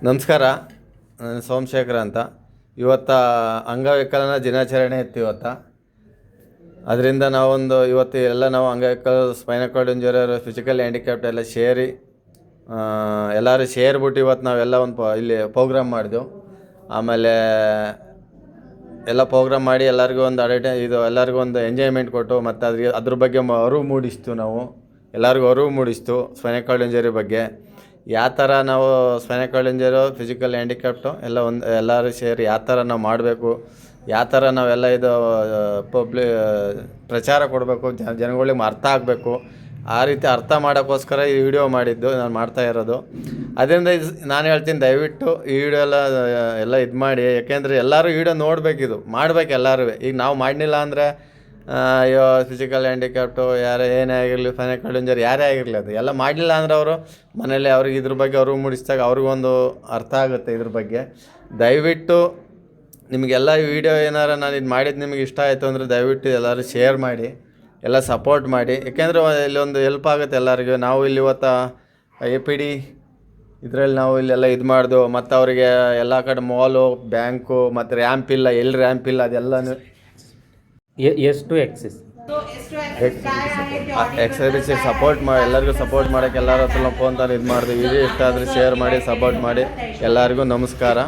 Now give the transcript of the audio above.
ನಮಸ್ಕಾರ. ನಾನು ಸೋಮಶೇಖರ ಅಂತ. ಇವತ್ತು ಅಂಗವಿಕಲನ ದಿನಾಚರಣೆ ಇತ್ತು ಇವತ್ತು. ಅದರಿಂದ ಇವತ್ತು ಎಲ್ಲ ನಾವು ಅಂಗವಿಕಲರು, spinal cord injury, physical handicapped ಎಲ್ಲ ಸೇರಿ ಎಲ್ಲರೂ ಸೇರಿಬಿಟ್ಟು ಇವತ್ತು ನಾವೆಲ್ಲ ಇಲ್ಲಿ ಪ್ರೋಗ್ರಾಮ್ ಮಾಡಿದೆವು. ಆಮೇಲೆ ಎಲ್ಲ ಪ್ರೋಗ್ರಾಮ್ ಮಾಡಿ ಎಲ್ಲರಿಗೂ ಒಂದು ಎಲ್ಲರಿಗೂ ಒಂದು ಎಂಜಾಯ್ಮೆಂಟ್ ಕೊಟ್ಟು ಮತ್ತು ಅದ್ರ ಬಗ್ಗೆ ಅರಿವು ಮೂಡಿಸ್ತು. ಎಲ್ಲರಿಗೂ ಅರಿವು ಮೂಡಿಸ್ತು ಸ್ಪೈನಲ್ ಕಾರ್ಡ್ ಇಂಜೂರಿ ಬಗ್ಗೆ. ಯಾವ ಥರ ನಾವು spinal cord injury, physical handicapped ಎಲ್ಲರೂ ಸೇರಿ ಯಾವ ಥರ ನಾವು ಮಾಡಬೇಕು, ಯಾವ ಥರ ನಾವೆಲ್ಲ ಪ್ರಚಾರ ಕೊಡಬೇಕು, ಜನಗಳಿಗೆ ಅರ್ಥ ಆಗಬೇಕು. ಆ ರೀತಿ ಅರ್ಥ ಮಾಡೋಕ್ಕೋಸ್ಕರ ಈ ವಿಡಿಯೋ ಮಾಡಿದ್ದು ನಾನು ಮಾಡ್ತಾ ಇರೋದು. ಅದರಿಂದ ನಾನು ಹೇಳ್ತೀನಿ, ದಯವಿಟ್ಟು ಈ ವಿಡಿಯೋ ಎಲ್ಲ ಇದು ಮಾಡಿ. ಯಾಕೆಂದರೆ ಎಲ್ಲರೂ ವಿಡಿಯೋ ನೋಡಬೇಕಿದು, ಮಾಡಬೇಕು ಎಲ್ಲರೂ. ಈಗ ನಾವು ಮಾಡಲಿಲ್ಲ ಅಂದರೆ ಫಿಸಿಕಲ್ ಹ್ಯಾಂಡಿಕ್ಯಾಪ್ಟು ಏನೇ ಆಗಿರಲಿ, ಸ್ಪೈನಲ್ ಕಾರ್ಡ್ ಇಂಜೂರಿ ಯಾರೇ ಆಗಿರಲಿ, ಅದು ಎಲ್ಲ ಮಾಡಲಿಲ್ಲ ಅಂದರೆ ಅವರು ಮನೇಲಿ ಅವ್ರಿಗೆ ಇದ್ರ ಬಗ್ಗೆ ಅರಿವು ಮೂಡಿಸಿದಾಗ ಅವ್ರಿಗೊಂದು ಅರ್ಥ ಆಗುತ್ತೆ ಇದ್ರ ಬಗ್ಗೆ. ದಯವಿಟ್ಟು ನಿಮಗೆಲ್ಲ ಈ ವಿಡಿಯೋ ಏನಾರು ನಾನು ಇದು ಮಾಡಿದ್ದು ನಿಮಗೆ ಇಷ್ಟ ಆಯಿತು ಅಂದರೆ ದಯವಿಟ್ಟು ಎಲ್ಲರೂ ಶೇರ್ ಮಾಡಿ, ಎಲ್ಲ ಸಪೋರ್ಟ್ ಮಾಡಿ. ಯಾಕೆಂದರೆ ಇಲ್ಲೊಂದು ಹೆಲ್ಪ್ ಆಗುತ್ತೆ ಎಲ್ಲರಿಗೂ. ನಾವು ಇಲ್ಲಿ ಇವತ್ತು APD ಇದರಲ್ಲಿ ನಾವು ಇಲ್ಲೆಲ್ಲ ಇದು ಮಾಡಿದೆವು. ಮತ್ತು ಅವರಿಗೆ ಎಲ್ಲ ಕಡೆ ಮಾಲು, ಬ್ಯಾಂಕು ಮತ್ತು ರ್ಯಾಂಪ್ ಇಲ್ಲ, ಎಲ್ಲಿ ರ್ಯಾಂಪ್ ಇಲ್ಲ ಅದೆಲ್ಲನೂ ಎಕ್ಸರ್ಸೈಸ್ ಸಪೋರ್ಟ್ ಮಾಡಿ, ಎಲ್ಲರಿಗೂ ಸಪೋರ್ಟ್ ಮಾಡೋಕ್ಕೆ ಎಲ್ಲರ ಹತ್ರ ಫೋನ್ ತಂದು ಇದು ಮಾಡಿದೆ. ವಿಡಿಯೋ ಇಷ್ಟ ಆದರೆ ಶೇರ್ ಮಾಡಿ, ಸಪೋರ್ಟ್ ಮಾಡಿ. ಎಲ್ಲರಿಗೂ ನಮಸ್ಕಾರ.